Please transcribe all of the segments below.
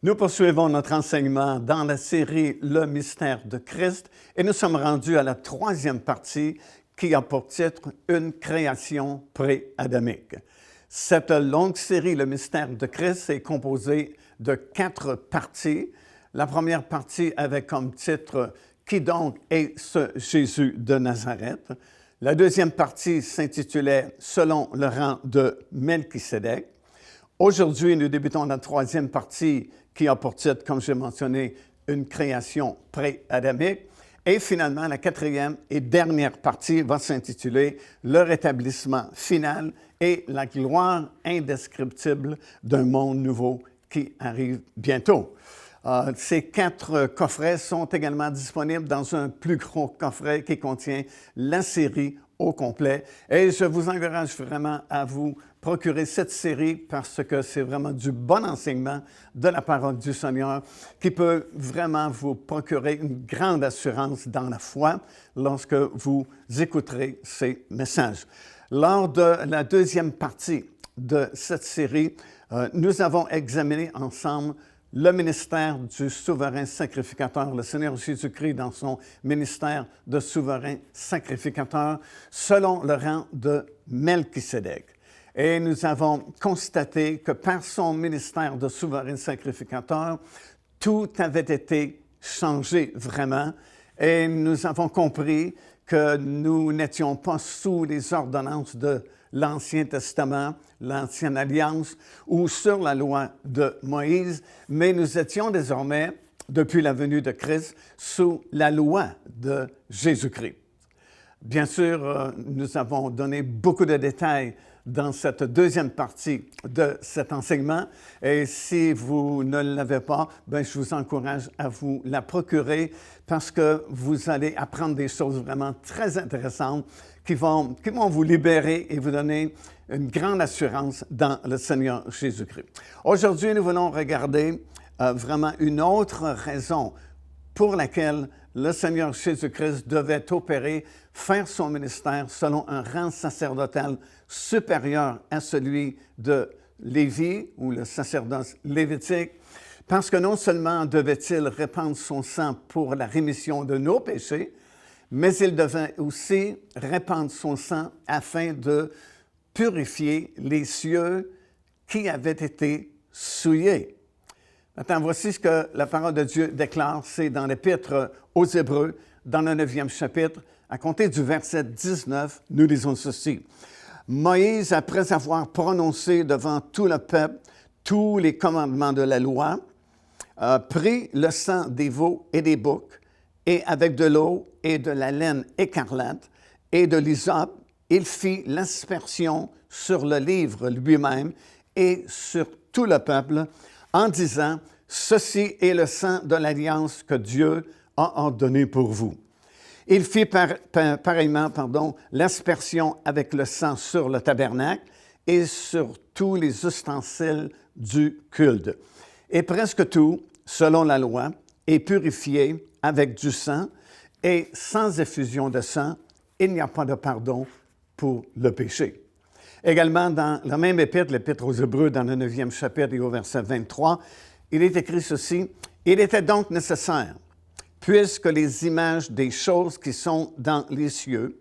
Nous poursuivons notre enseignement dans la série Le mystère de Christ et nous sommes rendus à la troisième partie qui a pour titre « Une création pré-adamique ». Cette longue série, Le mystère de Christ, est composée de 4 parties. La première partie avait comme titre « Qui donc est ce Jésus de Nazareth ?» La deuxième partie s'intitulait « Selon le rang de Melchisédek ». Aujourd'hui, nous débutons la troisième partie qui a pour titre, comme j'ai mentionné, une création pré-adamique. Et finalement, la quatrième et dernière partie va s'intituler le rétablissement final et la gloire indescriptible d'un monde nouveau qui arrive bientôt. Ces 4 coffrets sont également disponibles dans un plus gros coffret qui contient la série au complet. Et je vous encourage vraiment à vous procurer cette série parce que c'est vraiment du bon enseignement de la parole du Seigneur qui peut vraiment vous procurer une grande assurance dans la foi lorsque vous écouterez ces messages. Lors de la deuxième partie de cette série, nous avons examiné ensemble le ministère du souverain sacrificateur, le Seigneur Jésus-Christ dans son ministère de souverain sacrificateur, selon le rang de Melchisédek. Et nous avons constaté que par son ministère de souverain sacrificateur, tout avait été changé vraiment. Et nous avons compris que nous n'étions pas sous les ordonnances de l'Ancien Testament, l'Ancienne Alliance, ou sur la loi de Moïse, mais nous étions désormais, depuis la venue de Christ, sous la loi de Jésus-Christ. Bien sûr, nous avons donné beaucoup de détails dans cette deuxième partie de cet enseignement. Et si vous ne l'avez pas, je vous encourage à vous la procurer parce que vous allez apprendre des choses vraiment très intéressantes qui vont vous libérer et vous donner une grande assurance dans le Seigneur Jésus-Christ. Aujourd'hui, nous voulons regarder vraiment une autre raison pour laquelle le Seigneur Jésus-Christ devait opérer, faire son ministère selon un rang sacerdotal supérieur à celui de Lévi ou le sacerdoce lévitique, parce que non seulement devait-il répandre son sang pour la rémission de nos péchés, mais il devait aussi répandre son sang afin de purifier les cieux qui avaient été souillés. Maintenant, voici ce que la parole de Dieu déclare, c'est dans l'Épître aux Hébreux, dans le 9e chapitre, à compter du verset 19, nous lisons ceci. « Moïse, après avoir prononcé devant tout le peuple tous les commandements de la loi, prit le sang des veaux et des boucs, et avec de l'eau et de la laine écarlate et de l'hysope, il fit l'aspersion sur le livre lui-même et sur tout le peuple, en disant, « Ceci est le sang de l'alliance que Dieu a ordonné pour vous. » Il fit pareillement l'aspersion avec le sang sur le tabernacle et sur tous les ustensiles du culte. Et presque tout, selon la loi, est purifié avec du sang, et sans effusion de sang, il n'y a pas de pardon pour le péché. Également, dans la même épître, l'Épître aux Hébreux, dans le 9e chapitre et au verset 23, il est écrit ceci, « Il était donc nécessaire, puisque les images des choses qui sont dans les cieux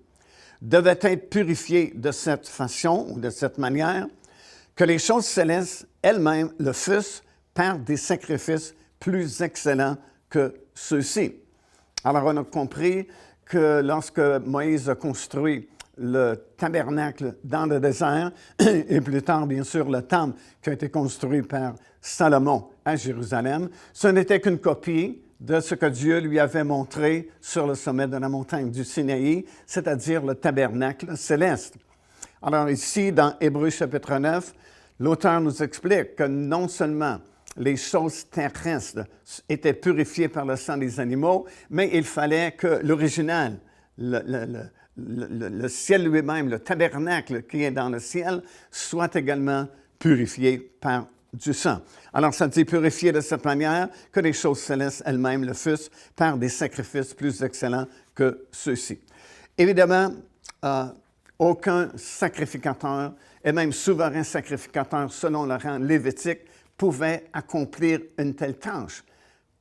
devaient être purifiées de cette façon ou de cette manière, que les choses célestes elles-mêmes le fussent par des sacrifices plus excellents que ceux-ci. » Alors, on a compris que lorsque Moïse a construit le tabernacle dans le désert, et plus tard, bien sûr, le temple qui a été construit par Salomon à Jérusalem, ce n'était qu'une copie de ce que Dieu lui avait montré sur le sommet de la montagne du Sinaï, c'est-à-dire le tabernacle céleste. Alors ici, dans Hébreux chapitre 9, l'auteur nous explique que non seulement les choses terrestres étaient purifiées par le sang des animaux, mais il fallait que l'original, le ciel lui-même, le tabernacle qui est dans le ciel, soit également purifié par du sang. Alors, ça dit purifié de cette manière que les choses célestes elles-mêmes le fussent par des sacrifices plus excellents que ceux-ci. Évidemment, aucun sacrificateur, et même souverain sacrificateur selon le rang lévitique, pouvait accomplir une telle tâche.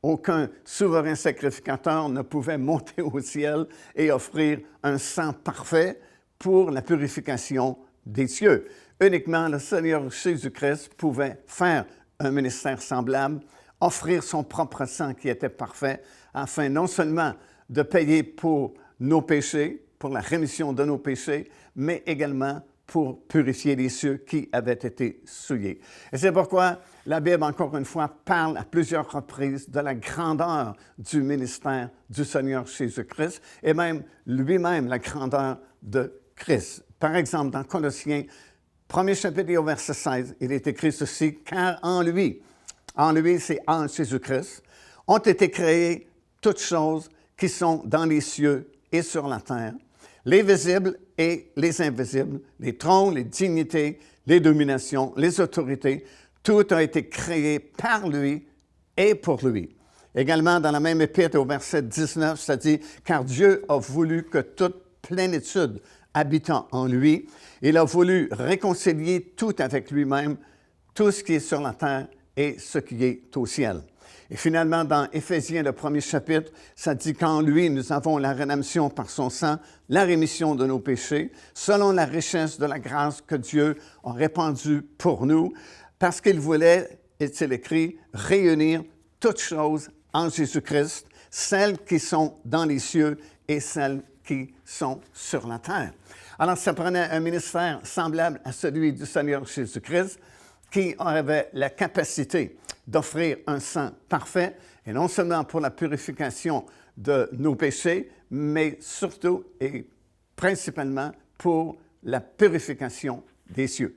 Aucun souverain sacrificateur ne pouvait monter au ciel et offrir un sang parfait pour la purification des cieux. Uniquement le Seigneur Jésus-Christ pouvait faire un ministère semblable, offrir son propre sang qui était parfait, afin non seulement de payer pour nos péchés, pour la rémission de nos péchés, mais également pour purifier les cieux qui avaient été souillés. Et c'est pourquoi la Bible, encore une fois, parle à plusieurs reprises de la grandeur du ministère du Seigneur Jésus-Christ et même lui-même la grandeur de Christ. Par exemple, dans Colossiens, 1er chapitre et au verset 16, il est écrit ceci, « Car en lui, c'est en Jésus-Christ, ont été créées toutes choses qui sont dans les cieux et sur la terre, les visibles et les invisibles, les trônes, les dignités, les dominations, les autorités, tout a été créé par lui et pour lui. » Également, dans la même épître, au verset 19, ça dit « Car Dieu a voulu que toute plénitude habitant en lui, il a voulu réconcilier tout avec lui-même, tout ce qui est sur la terre et ce qui est au ciel. » Et finalement, dans Éphésiens, le 1er chapitre, ça dit qu'en lui, nous avons la rédemption par son sang, la rémission de nos péchés, selon la richesse de la grâce que Dieu a répandue pour nous, parce qu'il voulait, est-il écrit, réunir toutes choses en Jésus-Christ, celles qui sont dans les cieux et celles qui sont sur la terre. Alors, ça prenait un ministère semblable à celui du Seigneur Jésus-Christ, qui avait la capacité d'offrir un sang parfait, et non seulement pour la purification de nos péchés, mais surtout et principalement pour la purification des cieux.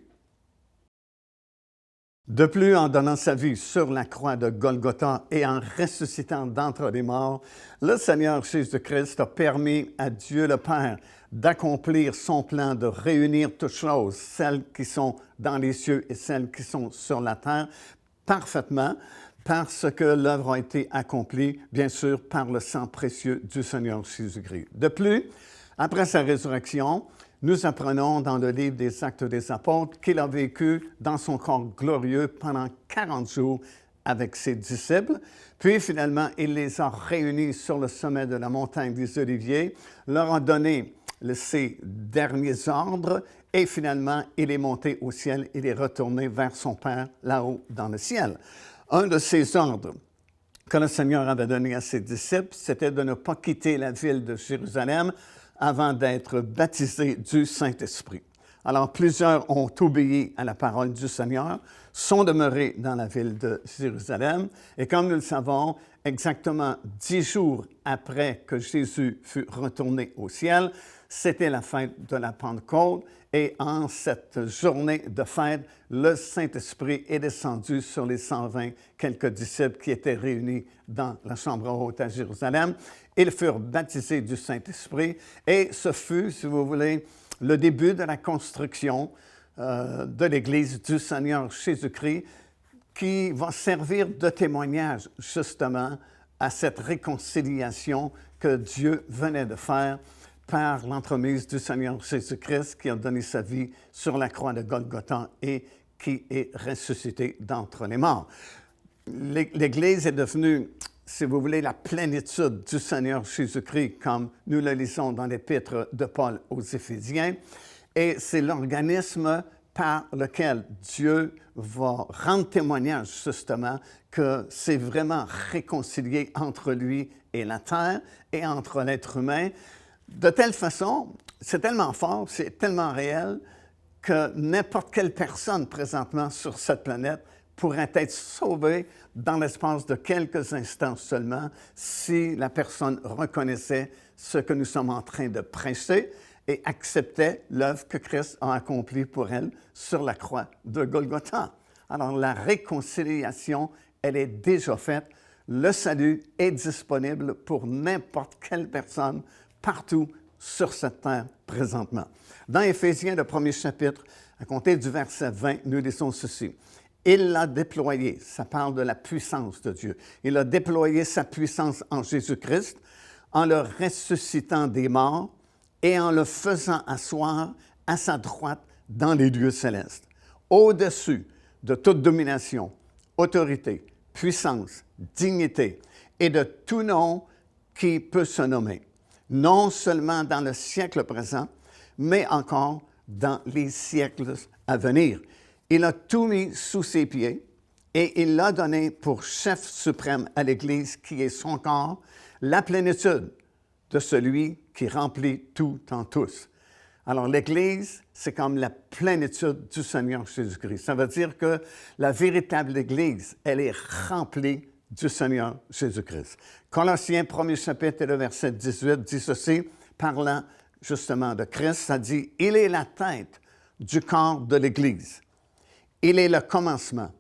De plus, en donnant sa vie sur la croix de Golgotha et en ressuscitant d'entre les morts, le Seigneur Jésus-Christ a permis à Dieu le Père d'accomplir son plan de réunir toutes choses, celles qui sont dans les cieux et celles qui sont sur la terre, parfaitement, parce que l'œuvre a été accomplie, bien sûr, par le sang précieux du Seigneur Jésus-Christ. De plus, après sa résurrection, nous apprenons dans le livre des Actes des Apôtres qu'il a vécu dans son corps glorieux pendant 40 jours avec ses disciples. Puis finalement, il les a réunis sur le sommet de la montagne des Oliviers, leur a donné ses derniers ordres et finalement, il est monté au ciel, il est retourné vers son Père là-haut dans le ciel. Un de ces ordres que le Seigneur avait donné à ses disciples, c'était de ne pas quitter la ville de Jérusalem avant d'être baptisés du Saint-Esprit. Alors, plusieurs ont obéi à la parole du Seigneur, sont demeurés dans la ville de Jérusalem, et comme nous le savons, exactement 10 jours après que Jésus fut retourné au ciel, c'était la fête de la Pentecôte, et en cette journée de fête, le Saint-Esprit est descendu sur les 120 quelques disciples qui étaient réunis dans la chambre haute à Jérusalem. Ils furent baptisés du Saint-Esprit et ce fut, si vous voulez, le début de la construction de l'Église du Seigneur Jésus-Christ qui va servir de témoignage justement à cette réconciliation que Dieu venait de faire par l'entremise du Seigneur Jésus-Christ qui a donné sa vie sur la croix de Golgotha et qui est ressuscité d'entre les morts. L'Église est devenue, si vous voulez, la plénitude du Seigneur Jésus-Christ, comme nous le lisons dans l'Épître de Paul aux Éphésiens, et c'est l'organisme par lequel Dieu va rendre témoignage justement que c'est vraiment réconcilié entre lui et la terre et entre l'être humain. De telle façon, c'est tellement fort, c'est tellement réel que n'importe quelle personne présentement sur cette planète pourrait être sauvée dans l'espace de quelques instants seulement si la personne reconnaissait ce que nous sommes en train de prêcher et acceptait l'œuvre que Christ a accomplie pour elle sur la croix de Golgotha. Alors, la réconciliation, elle est déjà faite. Le salut est disponible pour n'importe quelle personne partout sur cette terre présentement. Dans Éphésiens, le 1er chapitre, à compter du verset 20, nous lisons ceci. Il l'a déployé, ça parle de la puissance de Dieu. Il a déployé sa puissance en Jésus-Christ en le ressuscitant des morts et en le faisant asseoir à sa droite dans les lieux célestes, au-dessus de toute domination, autorité, puissance, dignité et de tout nom qui peut se nommer, non seulement dans le siècle présent, mais encore dans les siècles à venir. Il a tout mis sous ses pieds et il l'a donné pour chef suprême à l'Église qui est son corps, la plénitude de celui qui remplit tout en tous. Alors l'Église, c'est comme la plénitude du Seigneur Jésus-Christ. Ça veut dire que la véritable Église, elle est remplie du Seigneur Jésus-Christ. Colossiens 1er chapitre et le verset 18 dit ceci, parlant justement de Christ, ça dit « Il est la tête du corps de l'Église. Il est le commencement,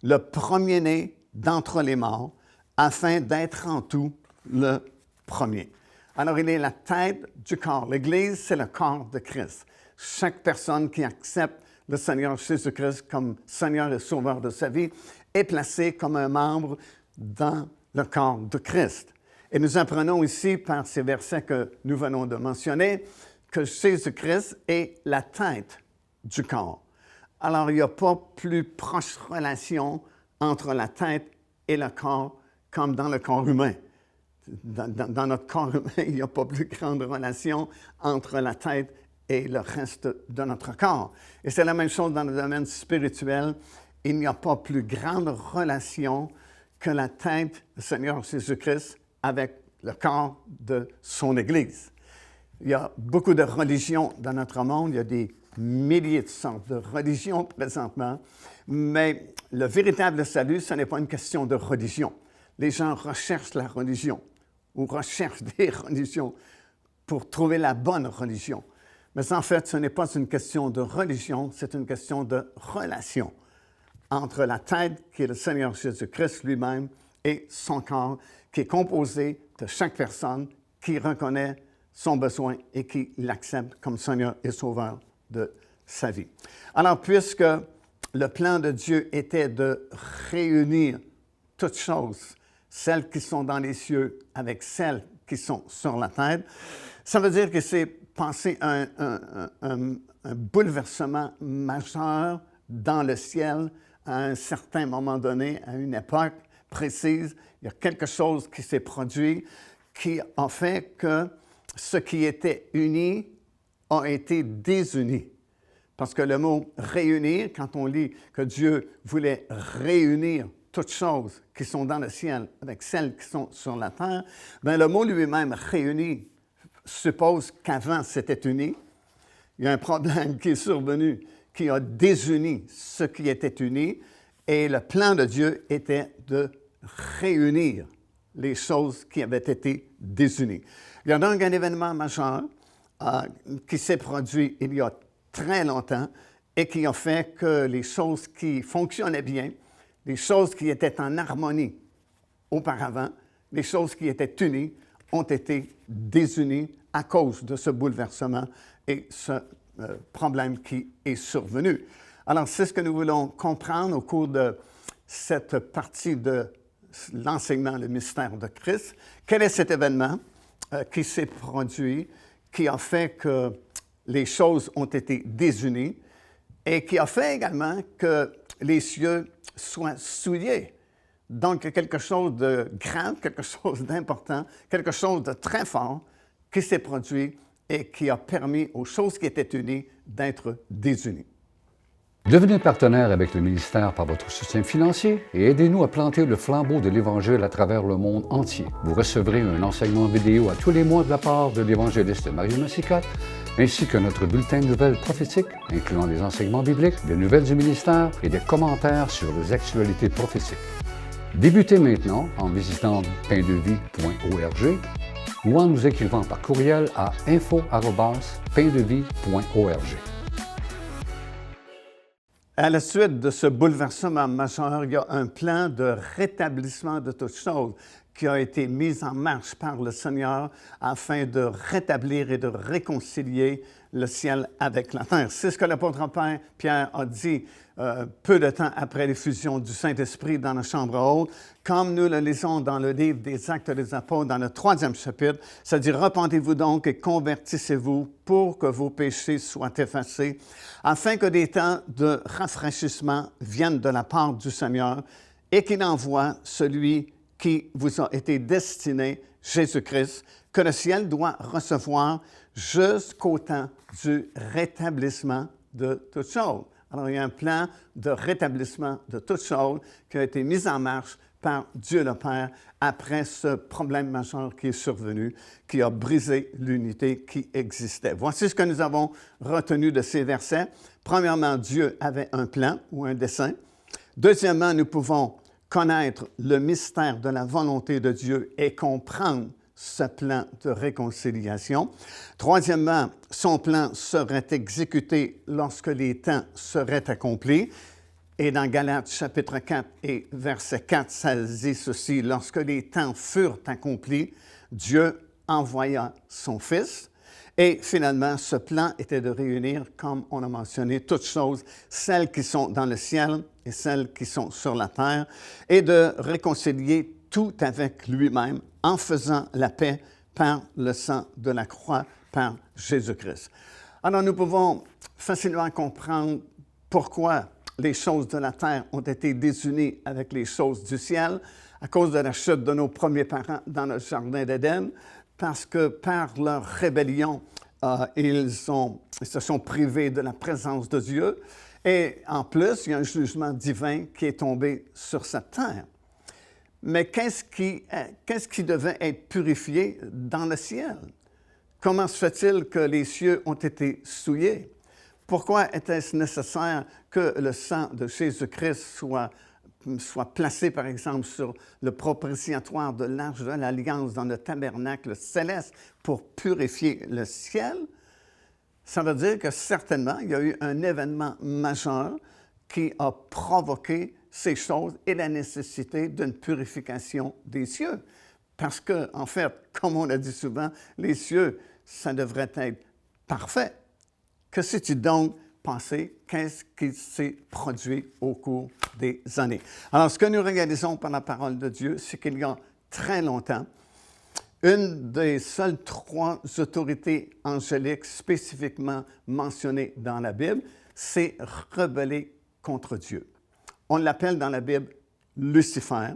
le premier-né d'entre les morts, afin d'être en tout le premier. » Alors, il est la tête du corps. L'Église, c'est le corps de Christ. Chaque personne qui accepte le Seigneur Jésus-Christ comme Seigneur et Sauveur de sa vie est placée comme un membre dans le corps de Christ. Et nous apprenons ici, par ces versets que nous venons de mentionner, que Jésus-Christ est la tête du corps. Alors, il n'y a pas plus proche relation entre la tête et le corps comme dans le corps humain. Dans notre corps humain, il n'y a pas plus grande relation entre la tête et le reste de notre corps. Et c'est la même chose dans le domaine spirituel. Il n'y a pas plus grande relation que la tête du Seigneur Jésus-Christ avec le corps de son Église. Il y a beaucoup de religions dans notre monde. Il y a des milliers de sortes de religions présentement. Mais le véritable salut, ce n'est pas une question de religion. Les gens recherchent la religion ou recherchent des religions pour trouver la bonne religion. Mais en fait, ce n'est pas une question de religion, c'est une question de relation entre la tête, qui est le Seigneur Jésus-Christ lui-même, et son corps, qui est composé de chaque personne qui reconnaît son besoin et qui l'accepte comme Seigneur et Sauveur de sa vie. Alors, puisque le plan de Dieu était de réunir toutes choses, celles qui sont dans les cieux avec celles qui sont sur la terre, ça veut dire que c'est passé un bouleversement majeur dans le ciel à un certain moment donné, à une époque précise. Il y a quelque chose qui s'est produit qui a fait que ce qui était uni a été désuni. Parce que le mot « réunir », quand on lit que Dieu voulait réunir toutes choses qui sont dans le ciel avec celles qui sont sur la terre, bien, le mot lui-même « réunir » suppose qu'avant c'était uni. Il y a un problème qui est survenu, qui a désuni ce qui était uni, et le plan de Dieu était de réunir les choses qui avaient été désunies. Il y a donc un événement majeur qui s'est produit il y a très longtemps et qui a fait que les choses qui fonctionnaient bien, les choses qui étaient en harmonie auparavant, les choses qui étaient unies, ont été désunies à cause de ce bouleversement et ce problème qui est survenu. Alors, c'est ce que nous voulons comprendre au cours de cette partie de l'enseignement, le mystère de Christ. Quel est cet événement qui s'est produit, qui a fait que les choses ont été désunies et qui a fait également que les cieux soient souillés. Donc, quelque chose de grave, quelque chose d'important, quelque chose de très fort qui s'est produit et qui a permis aux choses qui étaient unies d'être désunies. Devenez partenaire avec le ministère par votre soutien financier et aidez-nous à planter le flambeau de l'Évangile à travers le monde entier. Vous recevrez un enseignement vidéo à tous les mois de la part de l'évangéliste Mario Massicotte, ainsi que notre bulletin de nouvelles prophétiques, incluant des enseignements bibliques, des nouvelles du ministère et des commentaires sur les actualités prophétiques. Débutez maintenant en visitant paindevie.org ou en nous écrivant par courriel à info@paindevie.org. À la suite de ce bouleversement majeur, il y a un plan de rétablissement de toutes choses qui a été mis en marche par le Seigneur afin de rétablir et de réconcilier le ciel avec la terre. C'est ce que l'apôtre Pierre a dit peu de temps après l'effusion du Saint-Esprit dans la chambre haute, comme nous le lisons dans le livre des Actes des Apôtres, dans le 3e chapitre, ça dit « Repentez-vous donc et convertissez-vous pour que vos péchés soient effacés, afin que des temps de rafraîchissement viennent de la part du Seigneur, et qu'il envoie celui qui vous a été destiné, Jésus-Christ, que le ciel doit recevoir jusqu'au temps du rétablissement de toutes choses. Alors, il y a un plan de rétablissement de toutes choses qui a été mis en marche par Dieu le Père après ce problème majeur qui est survenu, qui a brisé l'unité qui existait. Voici ce que nous avons retenu de ces versets. Premièrement, Dieu avait un plan ou un dessein. Deuxièmement, nous pouvons connaître le mystère de la volonté de Dieu et comprendre ce plan de réconciliation. Troisièmement, son plan serait exécuté lorsque les temps seraient accomplis. Et dans Galates chapitre 4 et verset 4, ça dit ceci: « Lorsque les temps furent accomplis, Dieu envoya son Fils. » Et finalement, ce plan était de réunir, comme on a mentionné, toutes choses, celles qui sont dans le ciel et celles qui sont sur la terre, et de réconcilier tout avec lui-même en faisant la paix par le sang de la croix, par Jésus-Christ. Alors, nous pouvons facilement comprendre pourquoi les choses de la terre ont été désunies avec les choses du ciel à cause de la chute de nos premiers parents dans le jardin d'Éden, parce que par leur rébellion, ils se sont privés de la présence de Dieu. Et en plus, il y a un jugement divin qui est tombé sur cette terre. Mais qu'est-ce qui devait être purifié dans le ciel? Comment se fait-il que les cieux ont été souillés? Pourquoi était-ce nécessaire que le sang de Jésus-Christ soit placé, par exemple, sur le propitiatoire de l'Arche de l'Alliance dans le tabernacle céleste pour purifier le ciel? Ça veut dire que certainement, il y a eu un événement majeur qui a provoqué ces choses et la nécessité d'une purification des cieux. Parce que, en fait, comme on l'a dit souvent, les cieux, ça devrait être parfait. Que sais-tu donc penser? Qu'est-ce qui s'est produit au cours des années? Alors, ce que nous réalisons par la parole de Dieu, c'est qu'il y a très longtemps, une des seules 3 autorités angéliques spécifiquement mentionnées dans la Bible s'est rebellée contre Dieu. On l'appelle dans la Bible Lucifer,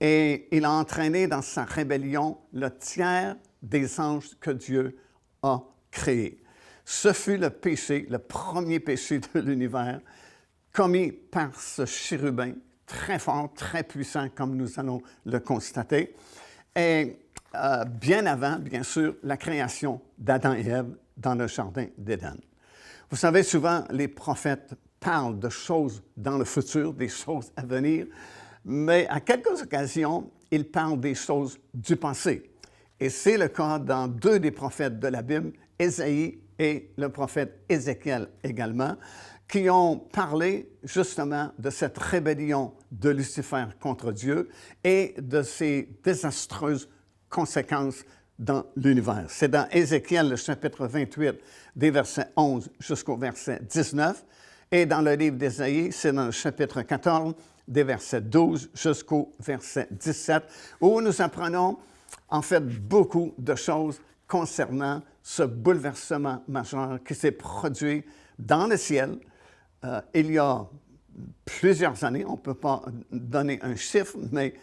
et il a entraîné dans sa rébellion le tiers des anges que Dieu a créés. Ce fut le péché, le premier péché de l'univers, commis par ce chérubin, très fort, très puissant, comme nous allons le constater, et bien avant, bien sûr, la création d'Adam et Ève dans le jardin d'Éden. Vous savez, souvent, les prophètes parlent de choses dans le futur, des choses à venir, mais à quelques occasions, ils parlent des choses du passé. Et c'est le cas dans 2 des prophètes de la Bible, Ésaïe et le prophète Ézéchiel également, qui ont parlé justement de cette rébellion de Lucifer contre Dieu et de ses désastreuses conséquences dans l'univers. C'est dans Ézéchiel, le chapitre 28, des versets 11 jusqu'au verset 19, et dans le livre d'Ésaïe, c'est dans le chapitre 14, des versets 12 jusqu'au verset 17, où nous apprenons en fait beaucoup de choses concernant ce bouleversement majeur qui s'est produit dans le ciel il y a plusieurs années. On ne peut pas donner un chiffre, mais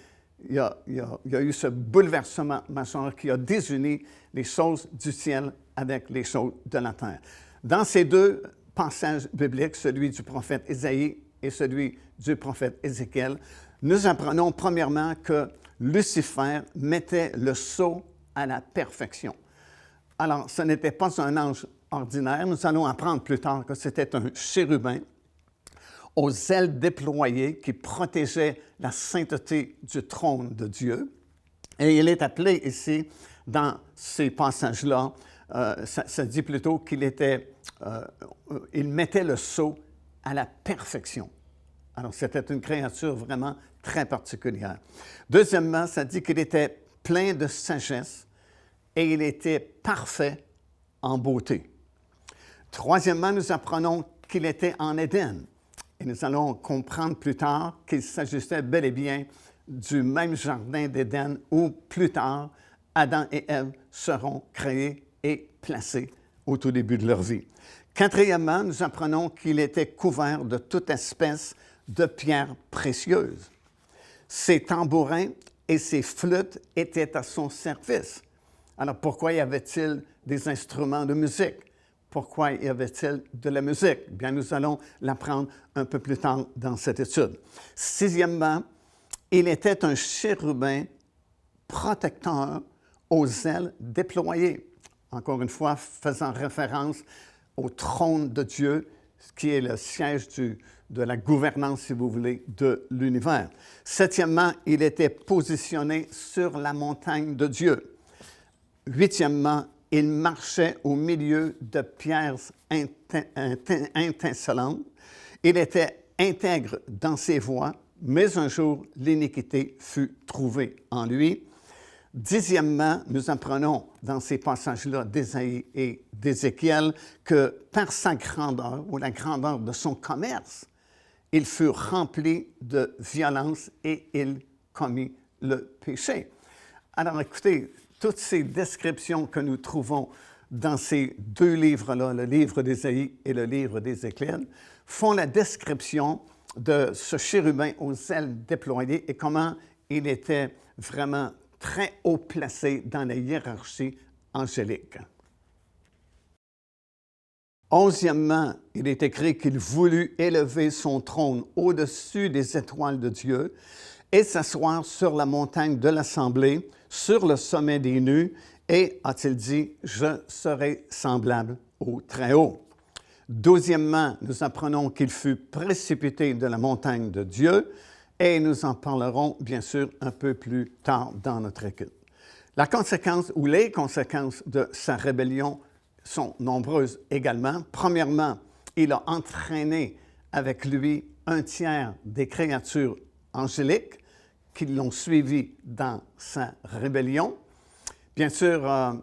il y a eu ce bouleversement majeur qui a désuni les choses du ciel avec les choses de la terre. Dans ces 2 passages bibliques, celui du prophète Ésaïe et celui du prophète Ézéchiel, nous apprenons premièrement que Lucifer mettait le sceau à la perfection. Alors, ce n'était pas un ange ordinaire. Nous allons apprendre plus tard que c'était un chérubin aux ailes déployées qui protégeait la sainteté du trône de Dieu. Et il est appelé ici, dans ces passages-là, ça dit plutôt qu'il il mettait le sceau à la perfection. Alors, c'était une créature vraiment très particulière. Deuxièmement, ça dit qu'il était plein de sagesse et il était parfait en beauté. Troisièmement, nous apprenons qu'il était en Éden. Et nous allons comprendre plus tard qu'il s'agissait bel et bien du même jardin d'Éden où, plus tard, Adam et Ève seront créés et placés au tout début de leur vie. Quatrièmement, nous apprenons qu'il était couvert de toute espèce de pierres précieuses. Ses tambourins et ses flûtes étaient à son service. Alors, pourquoi y avait-il des instruments de musique? Pourquoi y avait-il de la musique? Bien, nous allons l'apprendre un peu plus tard dans cette étude. Sixièmement, il était un chérubin protecteur aux ailes déployées. Encore une fois, faisant référence au trône de Dieu, qui est le siège de la gouvernance, si vous voulez, de l'univers. Septièmement, il était positionné sur la montagne de Dieu. Huitièmement, il marchait au milieu de pierres étincelantes. Il était intègre dans ses voies, mais un jour, l'iniquité fut trouvée en lui. Dixièmement, nous apprenons dans ces passages-là d'Ésaïe et d'Ézéchiel que par sa grandeur ou la grandeur de son commerce, il fut rempli de violence et il commit le péché. Alors écoutez, toutes ces descriptions que nous trouvons dans ces deux livres-là, le livre d'Ésaïe et le livre d'Ézéchiel, font la description de ce chérubin aux ailes déployées et comment il était vraiment très haut placé dans la hiérarchie angélique. Onzièmement, il est écrit qu'il voulut élever son trône au-dessus des étoiles de Dieu et s'asseoir sur la montagne de l'Assemblée, sur le sommet des nues, et, a-t-il dit, « Je serai semblable au Très-Haut ». Douzièmement, nous apprenons qu'il fut précipité de la montagne de Dieu, et nous en parlerons, bien sûr, un peu plus tard dans notre étude. La conséquence ou les conséquences de sa rébellion sont nombreuses également. Premièrement, il a entraîné avec lui un tiers des créatures angéliques qui l'ont suivi dans sa rébellion. Bien sûr,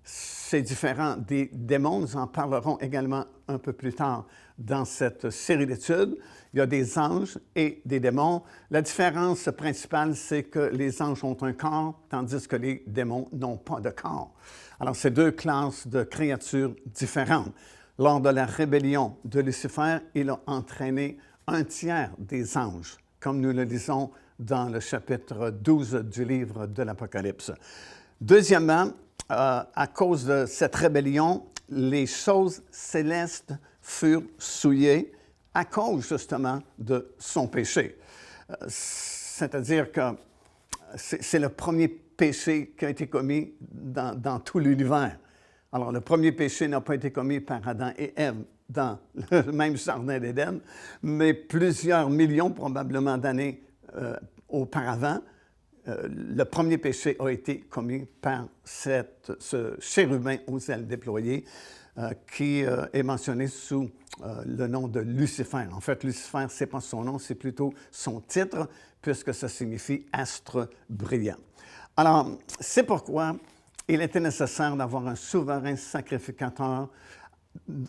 c'est différent des démons. Nous en parlerons également un peu plus tard dans cette série d'études. Il y a des anges et des démons. La différence principale, c'est que les anges ont un corps, tandis que les démons n'ont pas de corps. Alors, c'est deux classes de créatures différentes. Lors de la rébellion de Lucifer, il a entraîné un tiers des anges, comme nous le lisons dans le chapitre 12 du livre de l'Apocalypse. Deuxièmement, à cause de cette rébellion, les choses célestes furent souillées à cause justement de son péché. C'est-à-dire que c'est le premier péché qui a été commis dans tout l'univers. Alors, le premier péché n'a pas été commis par Adam et Ève dans le même jardin d'Éden, mais plusieurs millions probablement d'années auparavant, le premier péché a été commis par ce chérubin aux ailes déployées qui est mentionné sous le nom de Lucifer. En fait, Lucifer, ce n'est pas son nom, c'est plutôt son titre, puisque ça signifie « astre brillant ». Alors, c'est pourquoi il était nécessaire d'avoir un souverain sacrificateur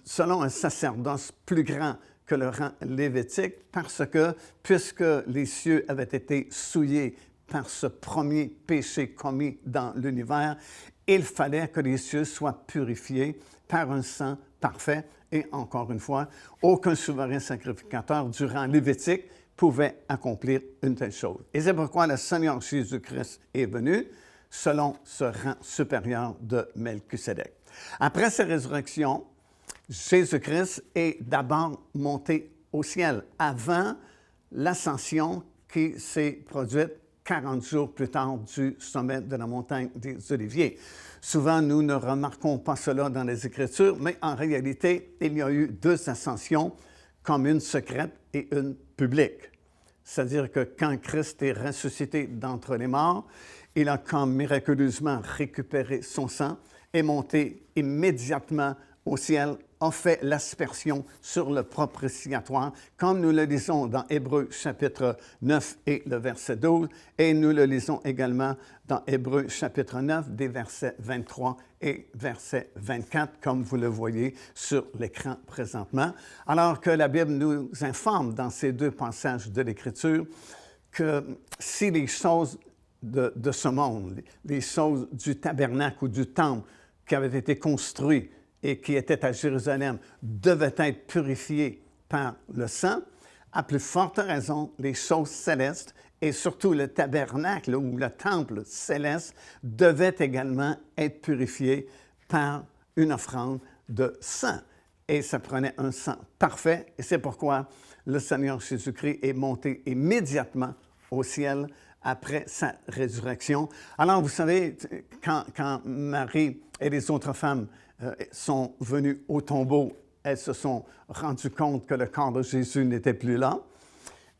selon un sacerdoce plus grand que le rang lévitique, parce que, puisque les cieux avaient été souillés par ce premier péché commis dans l'univers, il fallait que les cieux soient purifiés par un sang parfait. Et encore une fois, aucun souverain sacrificateur du rang lévitique pouvait accomplir une telle chose. Et c'est pourquoi le Seigneur Jésus-Christ est venu selon ce rang supérieur de Melchisédek. Après sa résurrection, Jésus-Christ est d'abord monté au ciel avant l'ascension qui s'est produite 40 jours plus tard du sommet de la montagne des Oliviers. Souvent, nous ne remarquons pas cela dans les Écritures, mais en réalité, il y a eu deux ascensions, comme une secrète et une publique. C'est-à-dire que quand Christ est ressuscité d'entre les morts, il a comme miraculeusement récupéré son sang, est monté immédiatement au ciel, a fait l'aspersion sur le propitiatoire, comme nous le lisons dans Hébreux chapitre 9 et le verset 12, et nous le lisons également dans Hébreux chapitre 9 des versets 23 et verset 24, comme vous le voyez sur l'écran présentement, alors que la Bible nous informe dans ces deux passages de l'Écriture que si les choses de ce monde, les choses du tabernacle ou du temple qui avaient été construits et qui étaient à Jérusalem devaient être purifiées par le sang, à plus forte raison, les choses célestes et surtout le tabernacle ou le temple céleste devait également être purifié par une offrande de sang. Et ça prenait un sang parfait, et c'est pourquoi le Seigneur Jésus-Christ est monté immédiatement au ciel après sa résurrection. Alors, vous savez, quand Marie et les autres femmes sont venues au tombeau, elles se sont rendues compte que le corps de Jésus n'était plus là.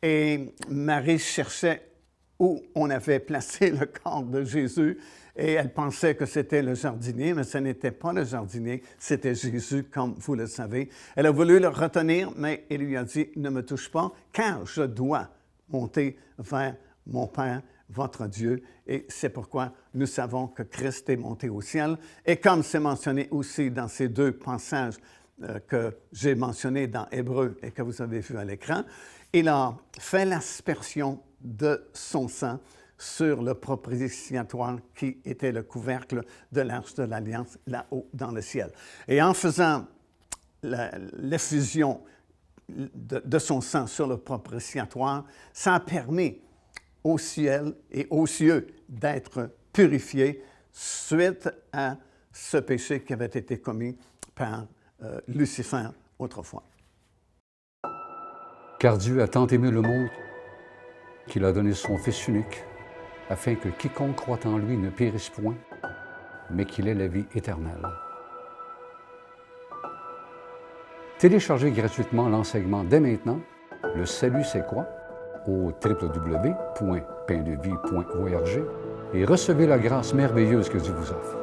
Et Marie cherchait où on avait placé le corps de Jésus et elle pensait que c'était le jardinier, mais ce n'était pas le jardinier, c'était Jésus, comme vous le savez. Elle a voulu le retenir, mais il lui a dit, « Ne me touche pas, car je dois monter vers mon Père, votre Dieu. » Et c'est pourquoi nous savons que Christ est monté au ciel. Et comme c'est mentionné aussi dans ces deux passages que j'ai mentionnés dans Hébreux et que vous avez vu à l'écran, il a fait l'aspersion de son sang sur le propitiatoire qui était le couvercle de l'Arche de l'Alliance là-haut dans le ciel. Et en faisant l'effusion de son sang sur le propitiatoire, ça a permis au ciel et aux cieux d'être purifiés suite à ce péché qui avait été commis par Lucifer autrefois. Car Dieu a tant aimé le monde qu'il a donné son Fils unique, afin que quiconque croit en lui ne périsse point, mais qu'il ait la vie éternelle. Téléchargez gratuitement l'enseignement dès maintenant. Le salut, c'est quoi? Au www.paindevie.org et recevez la grâce merveilleuse que Dieu vous offre.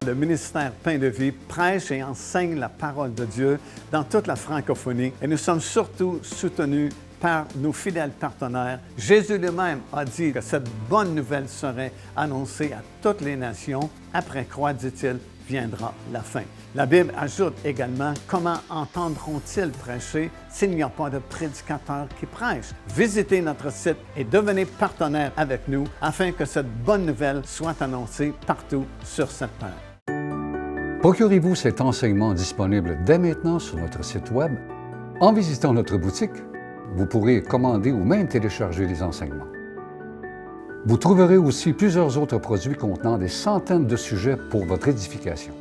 Le ministère Pain de Vie prêche et enseigne la parole de Dieu dans toute la francophonie et nous sommes surtout soutenus par nos fidèles partenaires. Jésus lui-même a dit que cette bonne nouvelle serait annoncée à toutes les nations. Après quoi, dit-il, viendra la fin. La Bible ajoute également comment entendront-ils prêcher s'il n'y a pas de prédicateur qui prêche. Visitez notre site et devenez partenaire avec nous afin que cette bonne nouvelle soit annoncée partout sur cette terre. Procurez-vous cet enseignement disponible dès maintenant sur notre site Web. En visitant notre boutique, vous pourrez commander ou même télécharger les enseignements. Vous trouverez aussi plusieurs autres produits contenant des centaines de sujets pour votre édification.